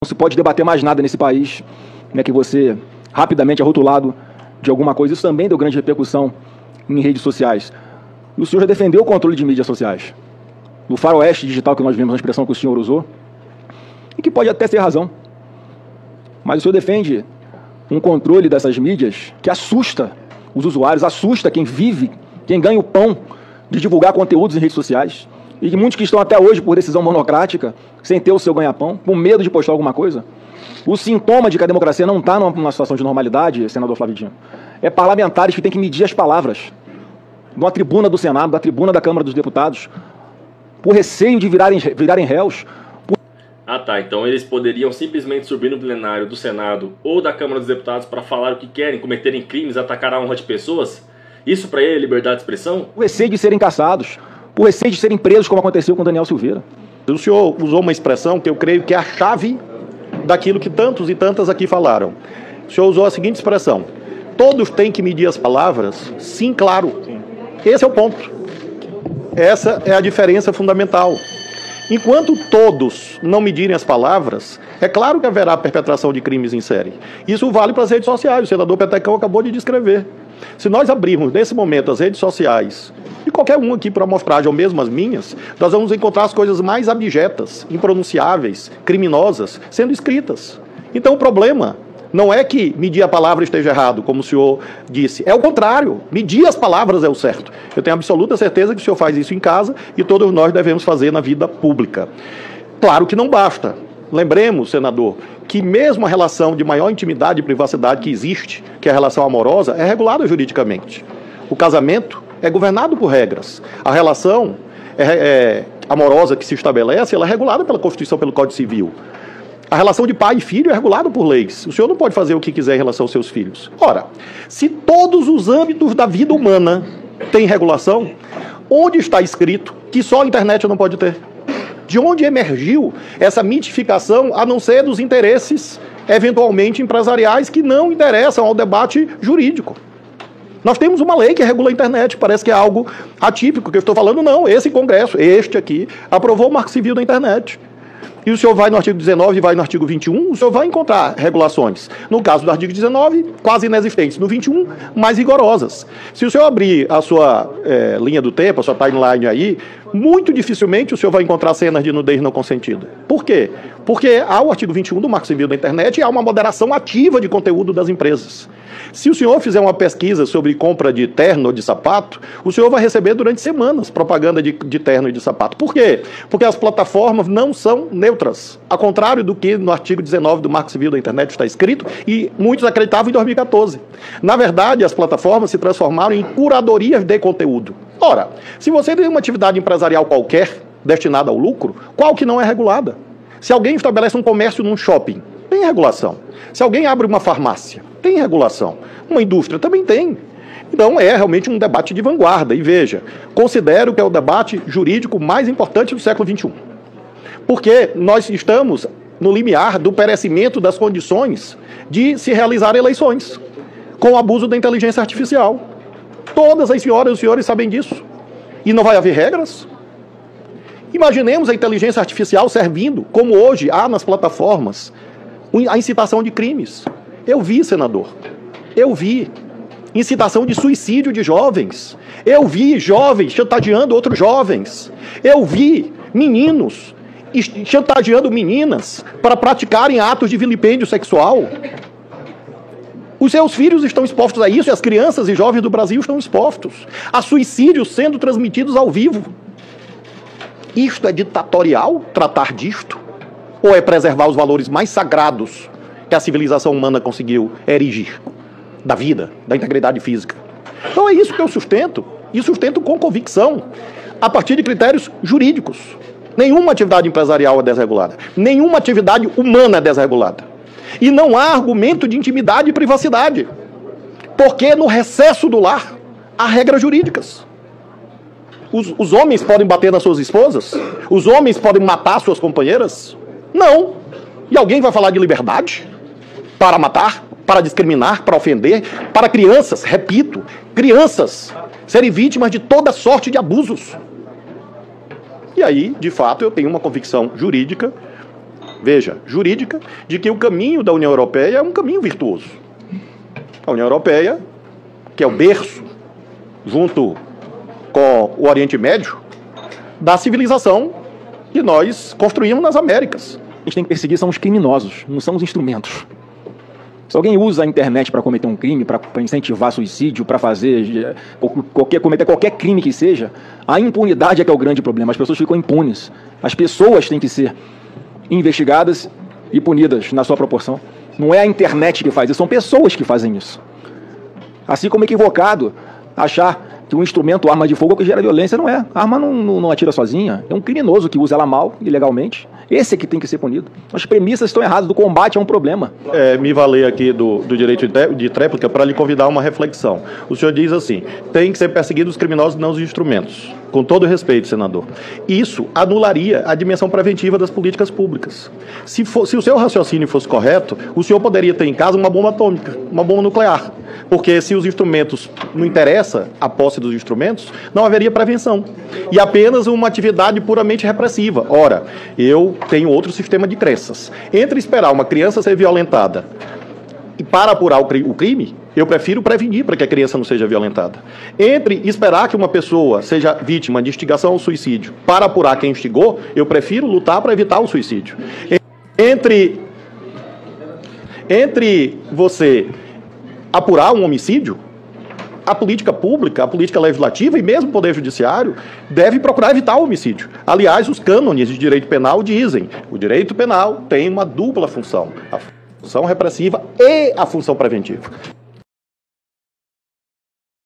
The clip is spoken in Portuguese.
Não se pode debater mais nada nesse país, né, que você rapidamente é rotulado de alguma coisa. Isso também deu grande repercussão em redes sociais. E o senhor já defendeu o controle de mídias sociais. No faroeste digital que nós vimos, a expressão que o senhor usou, e que pode até ter razão. Mas o senhor defende um controle dessas mídias que assusta os usuários, assusta quem vive, quem ganha o pão de divulgar conteúdos em redes sociais. E que muitos que estão até hoje por decisão monocrática, sem ter o seu ganha-pão, com medo de postar alguma coisa. O sintoma de que a democracia não está numa situação de normalidade, senador Flávio Dino, é parlamentares que têm que medir as palavras. Numa tribuna do Senado, da tribuna da Câmara dos Deputados, por receio de virarem réus. Ah tá, então eles poderiam simplesmente subir no plenário do Senado ou da Câmara dos Deputados para falar o que querem, cometerem crimes, atacar a honra de pessoas? Isso para ele é liberdade de expressão? Por receio de serem caçados, por receio de serem presos, como aconteceu com Daniel Silveira. O senhor usou uma expressão que eu creio que é a chave daquilo que tantos e tantas aqui falaram. O senhor usou a seguinte expressão: todos têm que medir as palavras? Sim, claro. Esse é o ponto. Essa é a diferença fundamental. Enquanto todos não medirem as palavras, é claro que haverá perpetração de crimes em série. Isso vale para as redes sociais, o senador Petecão acabou de descrever. Se nós abrirmos nesse momento as redes sociais, e qualquer um aqui para amostragem, ou mesmo as minhas, nós vamos encontrar as coisas mais abjetas, impronunciáveis, criminosas, sendo escritas. Então o problema não é que medir a palavra esteja errado, como o senhor disse. É o contrário. Medir as palavras é o certo. Eu tenho absoluta certeza que o senhor faz isso em casa e todos nós devemos fazer na vida pública. Claro que não basta. Lembremos, senador, que mesmo a relação de maior intimidade e privacidade que existe, que é a relação amorosa, é regulada juridicamente. O casamento é governado por regras. A relação amorosa que se estabelece, ela é regulada pela Constituição, pelo Código Civil. A relação de pai e filho é regulada por leis. O senhor não pode fazer o que quiser em relação aos seus filhos. Ora, se todos os âmbitos da vida humana têm regulação, onde está escrito que só a internet não pode ter? De onde emergiu essa mitificação, a não ser dos interesses, eventualmente empresariais, que não interessam ao debate jurídico? Nós temos uma lei que regula a internet, parece que é algo atípico que eu estou falando. Não, esse Congresso, este aqui, aprovou o Marco Civil da internet. E o senhor vai no artigo 19 e vai no artigo 21, o senhor vai encontrar regulações. No caso do artigo 19, quase inexistentes. No 21, mais rigorosas. Se o senhor abrir a sua linha do tempo, a sua timeline aí, muito dificilmente o senhor vai encontrar cenas de nudez não consentida. Por quê? Porque há o artigo 21 do Marco Civil da internet e há uma moderação ativa de conteúdo das empresas. Se o senhor fizer uma pesquisa sobre compra de terno ou de sapato, o senhor vai receber durante semanas propaganda de terno e de sapato. Por quê? Porque as plataformas não são neutras. Ao contrário do que no artigo 19 do Marco Civil da internet está escrito, e muitos acreditavam em 2014. Na verdade, as plataformas se transformaram em curadorias de conteúdo. Ora, se você tem uma atividade empresarial qualquer destinada ao lucro, qual que não é regulada? Se alguém estabelece um comércio num shopping, tem regulação. Se alguém abre uma farmácia, tem regulação. Uma indústria também tem. Então é realmente um debate de vanguarda. E veja, considero que é o debate jurídico mais importante do século XXI. Porque nós estamos no limiar do perecimento das condições de se realizar eleições, com o abuso da inteligência artificial. Todas as senhoras e os senhores sabem disso. E não vai haver regras? Imaginemos a inteligência artificial servindo, como hoje há nas plataformas, a incitação de crimes. Eu vi, senador, incitação de suicídio de jovens. Eu vi jovens chantageando outros jovens. Eu vi meninos chantageando meninas para praticarem atos de vilipêndio sexual. Os seus filhos estão expostos a isso e as crianças e jovens do Brasil estão expostos a suicídios sendo transmitidos ao vivo. Isto é ditatorial, tratar disto? Ou é preservar os valores mais sagrados que a civilização humana conseguiu erigir? Da vida, da integridade física. Então é isso que eu sustento, e sustento com convicção, a partir de critérios jurídicos. Nenhuma atividade empresarial é desregulada. Nenhuma atividade humana é desregulada. E não há argumento de intimidade e privacidade. Porque no recesso do lar há regras jurídicas. Os homens podem bater nas suas esposas? Os homens podem matar suas companheiras? Não. E alguém vai falar de liberdade? Para matar? Para discriminar? Para ofender? Para crianças, repito, crianças serem vítimas de toda sorte de abusos. E aí, de fato, eu tenho uma convicção jurídica veja, jurídica, de que o caminho da União Europeia é um caminho virtuoso. A União Europeia, que é o berço, junto com o Oriente Médio, da civilização que nós construímos nas Américas. A gente tem que perseguir são os criminosos, não são os instrumentos. Se alguém usa a internet para cometer um crime, para incentivar suicídio, para fazer cometer qualquer crime que seja, a impunidade é que é o grande problema. As pessoas ficam impunes. As pessoas têm que ser investigadas e punidas na sua proporção. Não é a internet que faz isso, são pessoas que fazem isso. Assim como é equivocado achar que um instrumento, arma de fogo, que gera violência, não é. A arma não atira sozinha. É um criminoso que usa ela mal, ilegalmente. Esse é que tem que ser punido. As premissas estão erradas, do combate é um problema. Me valer aqui do direito de tréplica para lhe convidar a uma reflexão. O senhor diz assim, tem que ser perseguidos os criminosos e não os instrumentos. Com todo respeito, senador. Isso anularia a dimensão preventiva das políticas públicas. Se o seu raciocínio fosse correto, o senhor poderia ter em casa uma bomba atômica, uma bomba nuclear. Porque se os instrumentos não interessa a posse dos instrumentos, não haveria prevenção. E apenas uma atividade puramente repressiva. Ora, eu tenho outro sistema de crenças. Entre esperar uma criança ser violentada e para apurar o crime, eu prefiro prevenir para que a criança não seja violentada. Entre esperar que uma pessoa seja vítima de instigação ao suicídio para apurar quem instigou, eu prefiro lutar para evitar o suicídio. Entre você apurar um homicídio, a política pública, a política legislativa e mesmo o Poder Judiciário deve procurar evitar o homicídio. Aliás, os cânones de direito penal dizem que o direito penal tem uma dupla função, a função repressiva e a função preventiva.